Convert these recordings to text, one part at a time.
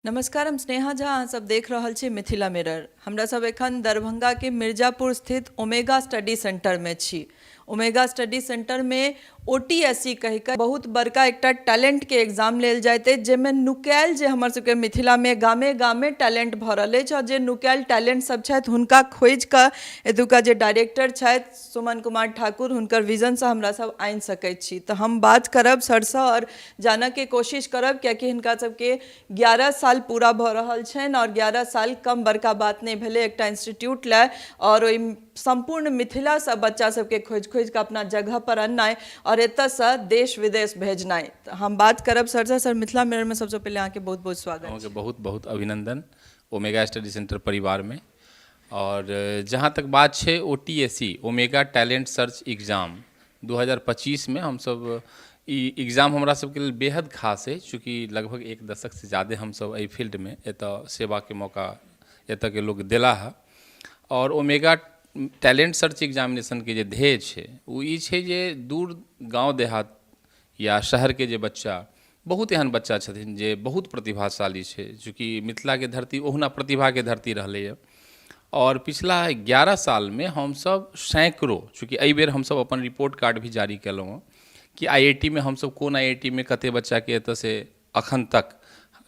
नमस्कार, हम स्नेहा झा। अहाँ सब देख रहल छी मिथिला मिरर। हमरा सब एखन दरभंगा के मिर्जापुर स्थित ओमेगा स्टडी सेंटर में छी। ओमेगा स्टडी सेंटर में OTSE कहिके बहुत बड़का एकटा टैलेंट के एग्जाम लेल जाइत अछि, जेमे नुकायल जे हमर सबके मिथिला में गामे गामे टैलेंट भऽ रहल अछि, और जे नुकायल टैलेंट सब छथि हुनका खोजि कऽ एतुका जे डायरेक्टर छथि सुमन कुमार ठाकुर, हुनकर विजन से हमरा सब आनि सकैत छी। तऽ हम बात करब सरसँ और जानऽ के कोशिश करब, कियाकि हिनका सबके 11 साल पूरा भऽ रहल छनि और 11 साल कम बड़का बात नहीं भेलै एकटा इंस्टीट्यूट ला, और ओहि संपूर्ण मिथिला से बच्चा सबके खोज खोज के अपना जगह पर अननाइ और एतऽ से देश विदेश भेजनाइ। तऽ हम बात करब सर से। सर, मिथिला मिरर में सबसे पहले अहाँके बहुत बहुत स्वागत। अहाँके बहुत बहुत अभिनंदन ओमेगा स्टडी सेंटर परिवार में। और जहाँ तक बात है OTSE omega talent search exam 2025 में हम सब एग्जाम हमरा सबके लिए बेहद खास है, चूँकि लगभग एक दशक से ज़्यादा हम सब एहि फील्ड में एतऽ सेवा के मौका एतऽ के लोग दिला है। और ओमेगा टैलेंट सर्च एग्जामिनेशन के जे ध्येय है वो ई छै जे दूर गाँव देहात या शहर के जे बच्चा, बहुत एहन बच्चा छथिन जे बहुत प्रतिभाशाली छै, चूँकि मिथिला के धरती ओहुना प्रतिभा के धरती रहलै है। और पिछला 11 साल में हम सब सैकड़ों, चूँकि एहि बेर हम सब अपन रिपोर्ट कार्ड भी जारी केलहुँ हँ कि IIT में हम सब कोन IIT में कते बच्चा के एतऽ से अखन तक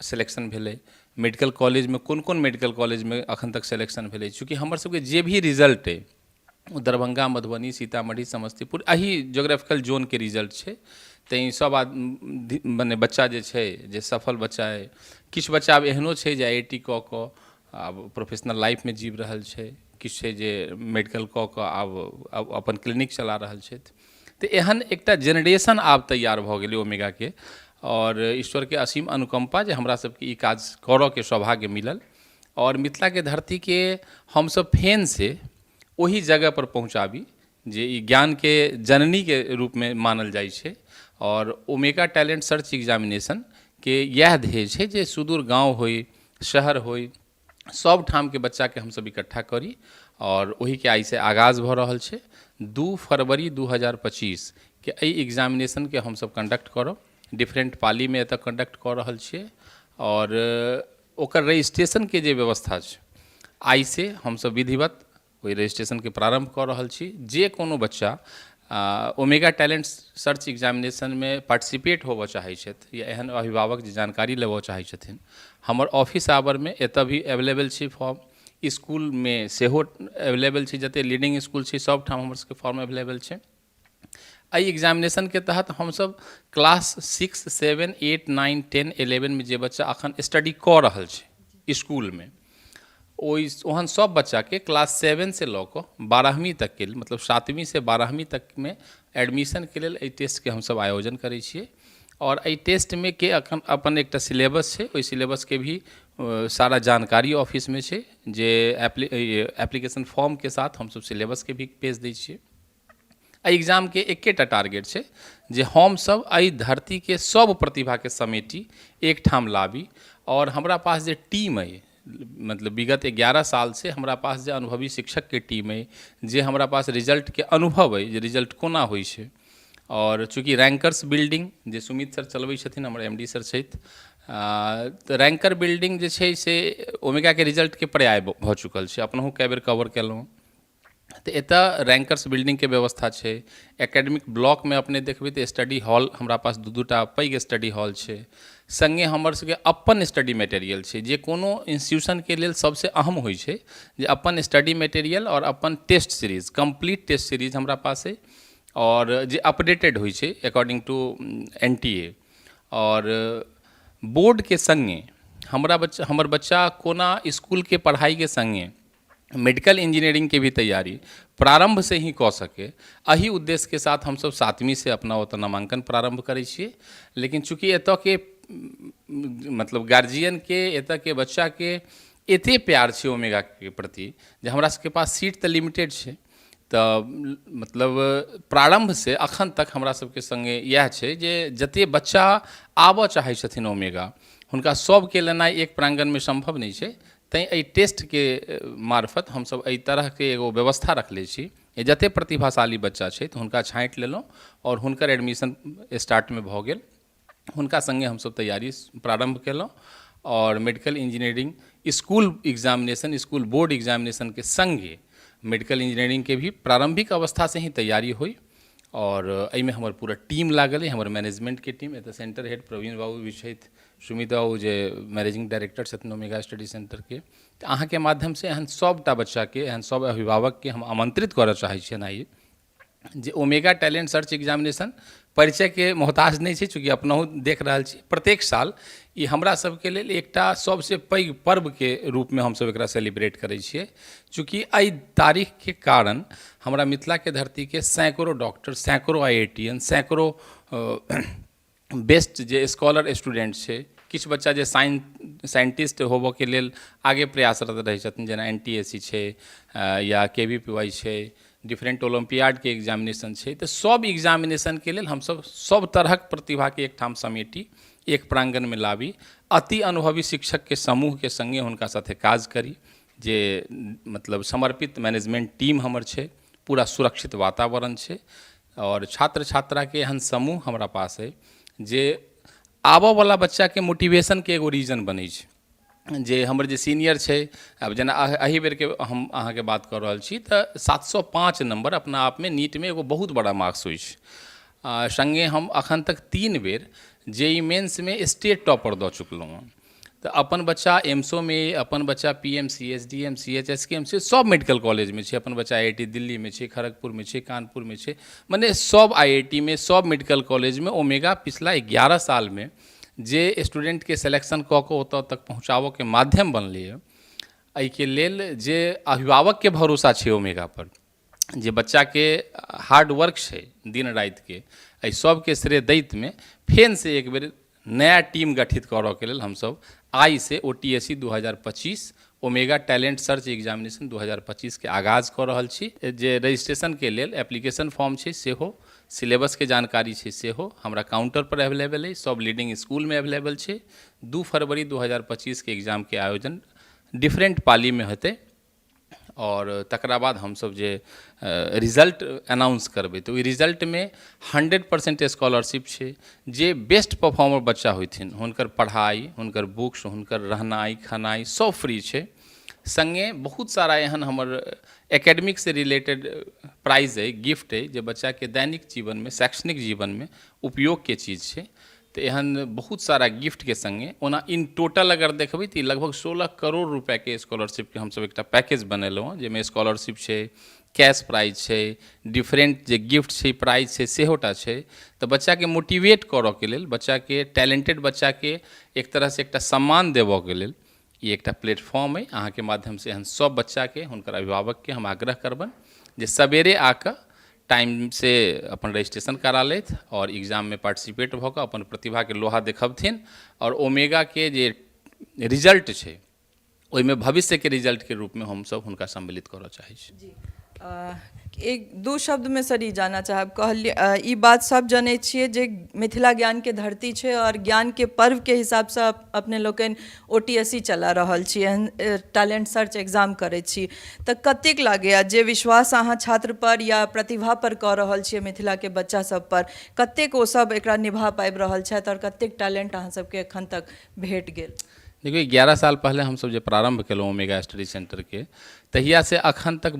सिलेक्शन भेलै, मेडिकल कॉलेज में कोन कोन मेडिकल कॉलेज में अखन तक सिलेक्शन भेलै। चूँकि हमर सबके जे भी रिजल्ट है वो दरभंगा, मधुबनी, सीतामढ़ी, समस्तीपुर एही जोग्राफिकल जोन के रिजल्ट छै। तैं सब आदमी मने बच्चा जे छै जे सफल बच्चा है, किछु बच्चा आब एहनो छै जे IIT कऽ कऽ आब प्रोफेशनल लाइफ में जीव रहल छै, किछु छै जे मेडिकल कऽ कऽ आब अपन क्लिनिक चला रहल छथि। तो एहन एकटा जेनरेशन आब तैयार भऽ गेलै ओमेगा के, और ईश्वर के असीम अनुकंपा जे हमरा सबके ई काज करऽ के सौभाग्य मिलल और मिथिला के धरती के हम सब फेन से वही जगह पर पहुँचाबी जे ई ज्ञान के जननी के रूप में मानल जाइ छै। और ओमेगा टैलेंट सर्च एग्जामिनेशन के यह ध्येय छै जे सुदूर गाँव होई, शहर होई, सब ठाम के बच्चा के हम सब इकट्ठा करी। और वही के आई से आगाज भऽ रहल छै। 2 फरवरी 2025 के एहि एग्जामिनेशन के हम सब कंडक्ट करब, डिफरेंट पाली में एतऽ कंडक्ट कऽ रहल छियै। और ओकर रजिस्ट्रेशन के जे व्यवस्था छै आई से हम सब विधिवत ओहि रजिस्ट्रेशन के प्रारंभ कऽ रहल छी। जे कोनो बच्चा ओमेगा टैलेंट सर्च एग्जामिनेशन में पार्टिसिपेट होबऽ चाहै छथि या एहन अभिभावक जे जानकारी लेबऽ चाहै छथिन, हमर ऑफिस आवर में एतऽ भी अवेलेबल छै फॉर्म, स्कूल में सेहो अवेलेबल छै, जते लीडिंग स्कूल छै सब ठाम हमर सबके फॉर्म अवेलेबल छै। एहि एग्जामिनेशन के तहत हम सब क्लास 6, 7, 8, 9, 10, 11 में जे बच्चा अखन स्टडी कऽ रहल छै स्कूल में, ओहन सब बच्चा के क्लास 7 से लऽ कऽ 12वीं तक के, मतलब 7वीं से 12वीं तक में एडमिशन के लेल एहि टेस्ट के हम सब आयोजन करै छियै। और एहि टेस्ट में के अखन अपन एकटा सिलेबस छै, ओहि सिलेबस के भी सारा जानकारी ऑफिस में छै, जे एप्लीकेशन फॉर्म के साथ हम सब सिलेबस के भी पेश दै छियै। एहि एग्जाम के एकेटा टारगेट छै जे हम सब एहि धरती के सब प्रतिभा के समेटी एक ठाम लाबी। और हमरा पास जे टीम है, मतलब विगत 11 साल से हमरा पास जे अनुभवी शिक्षक के टीम है, जे हमरा पास रिजल्ट के अनुभव है जे रिजल्ट कोना होइ छै। और चूँकि रैंकर्स बिल्डिंग जे सुमित सर चलबै छथिन, हमर MD सर छथि, तऽ रैंकर बिल्डिंग जे छै से ओमेगा के रिजल्ट के पर्याय भऽ चुकल छै, अपनहु कए बेर कवर केलहुँ। तो एतऽ रैंकर्स बिल्डिंग के व्यवस्था छै। एकेडमिक ब्लॉक में अपने देखबै तऽ स्टडी हॉल हमरा पास 2-2टा पैघ स्टडी हॉल छै। संगे हमर सबके अपन स्टडी मटेरियल छै, जे कोनो इंस्टीट्यूशन के लेल सबसे अहम होइ छै जे अपन स्टडी मटेरियल और अपन test series, complete test series हमरा पास है, और जे अपडेटेड होइ छै अकॉर्डिंग टू NTA। और बोर्ड के संगे हमर बच्चा कोना स्कूल के पढ़ाई के संगे मेडिकल इंजीनियरिंग के भी तैयारी प्रारंभ से ही कऽ सके, एही उद्देश्य के साथ हम सब 7वीं से अपना ओतऽ नामांकन प्रारंभ करै छियै। लेकिन चूँकि एतऽ के मतलब गार्जियन के, एतऽ के बच्चा के एते प्यार छै ओमेगा के प्रति जे हमरा सबके पास सीट तऽ लिमिटेड छै। तऽ मतलब प्रारंभ से अखन तक हमरा सबके संगे यह छै जे जते बच्चा आबऽ चाहै छथिन ओमेगा, हुनका सबके लेनाइ एक प्रांगण में संभव नहीं छै। तैं एहि टेस्ट के मार्फत हम सब एहि तरह के एगो व्यवस्था रखले छी, जते प्रतिभाशाली बच्चा छै तऽ हुनका छाँटि लेलहुँ और हुनकर एडमिशन स्टार्ट में भऽ गेल। हुनका संगे हम सब तैयारी प्रारंभ केलहुँ। और medical engineering school examination, school board examination के संगे मेडिकल इंजीनियरिंग के भी प्रारंभिक अवस्था से ही तैयारी हुई। और एहिमे हमर पूरा टीम लागल है, हमर मैनेजमेंट के टीम, एतऽ सेंटर हेड प्रवीण बाबू भी छथि, सुमिता बाबू जे मैनेजिंग डायरेक्टर छथिन ओमेगा स्टडी सेंटर के। तऽ अहाँके माध्यम से एहन सबटा बच्चा के, एहन सब अभिभावक के हम आमंत्रित करऽ चाहै छियनि आइ जे ओमेगा टैलेंट सर्च एग्जामिनेशन परिचय के मोहताज नहीं है, चूँकि अपनहु देख रहल छी प्रत्येक साल ई हमरा सबके लेल एकटा सबसे पैघ पर्व के रूप में हम सब एकरा सेलिब्रेट करै छियै। चूँकि एहि तारीख के कारण हमरा मिथिला के धरती के सैकड़ों डॉक्टर, सैकड़ों IITian, सैकड़ों बेस्ट जे स्कॉलर स्टूडेंट छै, किछु बच्चा जे साइंटिस्ट होबऽ के लेल आगे प्रयासरत रहै छथिन, जेना NTSC छै या KVPY छै, डिफरेंट ओलम्पियाड के एग्जामिनेशन छै। तो सब एग्जामिनेशन के लेल हम सब तरहक प्रतिभा के एक ठाम समेटी एक प्रांगण में लाबी, अति अनुभवी शिक्षक के समूह के संगे हुनका साथे काज करी, जे मतलब समर्पित मैनेजमेंट टीम हमर छै, पूरा सुरक्षित वातावरण छै, और छात्र छात्रा के एहन समूह हमरा पास है जे आबऽ वाला बच्चा के मोटिवेशन के एगो रीजन बनै छै। जे हमर जे सीनियर छै, अब जेना एहि बेर के हम अहाँके बात कऽ रहल छी तऽ 705 नंबर अपना आप में नीट में एगो बहुत बड़ा मार्क्स होइ छै। संगे हम अखन तक 3 बेर JEE मेंस में स्टेट टॉपर दऽ चुकलहुँ हँ। तऽ अपन बच्चा एम्सो में, अपन बच्चा PMC, SDM, CHSKM से सब मेडिकल कॉलेज में छै, अपन बच्चा IIT दिल्ली में छै, खड़गपुर में छै, कानपुर में छै, मने सब IIT में, सब मेडिकल कॉलेज में ओमेगा पिछला 11 साल में जे स्टूडेंट के सिलेक्शन कऽ कऽ ओतऽ तक पहुँचाबऽ के माध्यम बनलै है। एहि के लेल जे अभिभावक के भरोसा छै ओमेगा पर, जे बच्चा के हार्ड वर्क छै दिन राति के, एहि सब के श्रेय दैत में फेन से एक बेर नया टीम गठित करऽ के लेल हम सब आइ से OTSE 2025 omega talent search examination 2025 के आगाज कर रहल छी। जे रजिस्ट्रेशन के लेल एप्लीकेशन फॉर्म छै सेहो, सिलेबस के जानकारी छै सेहो हमरा काउंटर पर अवेलेबल है, सब लीडिंग स्कूल में अवेलेबल छै। 2 फरवरी 2025 के एग्जाम के आयोजन डिफरेंट पाली में हेतै, और तकरा बाद हम सब जे रिजल्ट अनाउंस करबै तऽ ओहि रिजल्ट में 100% स्कॉलरशिप छै। जे बेस्ट परफॉर्मर बच्चा होथिन हुनकर पढ़ाई, हुनकर बुक्स, हुनकर रहनाई खनाई सब फ्री छै। संगे बहुत सारा एहन हमर एकेडमिक से रिलेटेड प्राइज है, गिफ्ट है, जे बच्चा के दैनिक जीवन में, शैक्षणिक जीवन में उपयोग के चीज छै। तो एहन बहुत सारा गिफ्ट के संगे ओना इन टोटल अगर देखबै तऽ लगभग 16 करोड़ रुपया के स्कॉलरशिप के हम सब एकटा पैकेज बनेलहुँ हँ, जेमे स्कॉलरशिप छै, कैश प्राइज छै, डिफरेंट जे गिफ्ट छै, प्राइज छै सेहोटा छै। तो बच्चा के मोटिवेट करऽ के लेल, बच्चा के टैलेंटेड बच्चा के एक तरह से एकटा सम्मान देबऽ के लेल ई एकटा प्लेटफॉर्म है। अहाँ के माध्यम से एहन सब बच्चा के, हुनकर अभिभावक के हम आग्रह करबन जे सवेरे आकऽ टाइम से अपन रजिस्ट्रेशन करा लेथ और एग्जाम में पार्टिसिपेट भऽ कऽ अपन प्रतिभा के लोहा देखबथिन, और ओमेगा के जे रिजल्ट छै ओहिमे भविष्य के रिजल्ट के रूप में हम सब हुनका सम्मिलित करऽ चाहै छी। जी, एक दो शब्द में सर ई जानना चाहब, कहलिए ई बात सब जनै छियै जे मिथिला ज्ञान के धरती छै और ज्ञान के पर्व के हिसाब से अपने लोकनि OTSE चला रहल छी, एहन टैलेंट सर्च एग्जाम करै छी, तऽ कतेक लागैए जे विश्वास अहाँ छात्र पर या प्रतिभा पर कऽ रहल छियै मिथिला के बच्चा सब पर, कतेक ओ सब एकरा निभा पाबि रहल छथि और कतेक टैलेंट अहाँ सबके एखन तक भेट गेल? देखिए 11 साल पहले हम सब जे प्रारंभ केलहुँ ओमेगा स्टडी सेंटर के, तहिया से अखन तक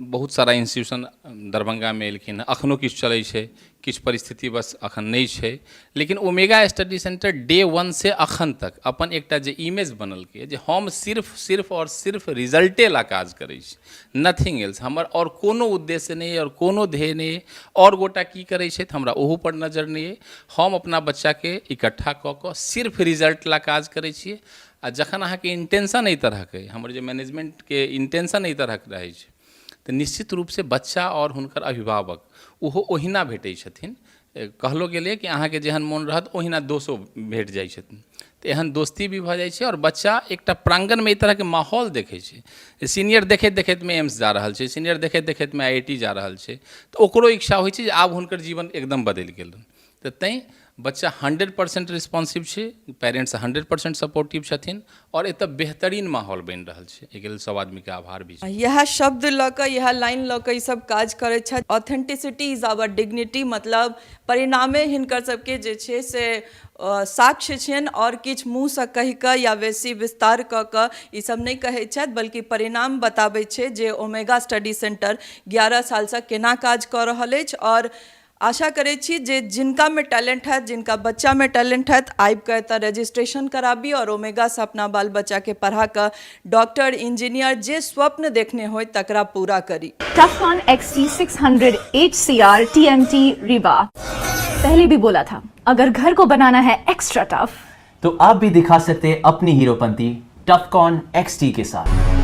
बहुत सारा इंस्टीट्यूशन दरभंगा में एलखिन, अखनो किछु चलै छै, किछु परिस्थिति बस अखन नहीं छै। लेकिन ओमेगा स्टडी सेंटर डे 1 से अखन तक अपन एकटा जे इमेज बनलकै जे हम सिर्फ और सिर्फ रिजल्टे ला काज करै छी, नथिंग एल्स, हमर और कोनो उद्देश्य नहीं और कोनो ध्येय नहीं, और गोटा की करै छै हमरा ओहू पर नजर नहीं है। हम अपना बच्चा के इकट्ठा कऽ कऽ सिर्फ रिजल्ट ला काज करै छियै। आ जखन अहाँके इंटेंशन एहि तरहक है, हमर जे मैनेजमेंट के इंटेंशन एहि तरहक रहै छै, तो निश्चित रूप से बच्चा और हुनकर अभिभावक ओहो ओहिना भेटै छथिन। कहलो गेलै कि अहाँके जेहन मोन रहत ओहिना दोषो भेट जाइ छथिन, तो एहन दोस्ती भी भऽ जाइ छै। और बच्चा एकटा प्रांगण में एहि तरह के माहौल देखै छै, सीनियर देखैत देखैत में एम्स जा रहल छै, सीनियर देखैत देखैत में IIT जा रहल छै, तो ओकरो इच्छा होइ छै जे आब हुनकर जीवन एकदम बदलि गेल। तो तैं बच्चा 100% रिस्पॉन्सिव छै, पेरेंट्स 100% सपोर्टिव छथिन और एतऽ बेहतरीन माहौल बनि रहल छै। एहिके लेल सब आदमीके आभार भी छै। यह शब्द लऽ कऽ, यह लाइन लऽ कऽ ई सब काज करै छथि। ऑथेंटिसिटी इज आवर डिग्निटी, मतलब परिणामे हिनकर सबके जे छै से साक्ष्य छियनि, और किछु मुँहसँ कहि कऽ या बेसी विस्तार कऽ कऽ ई सब नहि कहै छथि, बल्कि परिणाम बताबै छै जे ओमेगा स्टडी सेंटर 11 सालसँ केना काज कऽ रहल अछि। और आशा करै छी जे जिनका में टैलेंट है, जिनका बच्चा में टैलेंट है, आबि कऽ एतऽ रजिस्ट्रेशन कराबी और ओमेगा से अपना बाल बच्चा के पढ़ा कऽ डॉक्टर, इंजीनियर जे स्वप्न देखने हो तकरा पूरा करी। टफकॉन XT 600 HCR TMT रीवा। पहले भी बोला था, अगर घर को बनाना है एक्स्ट्रा टफ, तो आप भी दिखा सकते हैं अपनी हीरोपंती टफकॉन XT के साथ।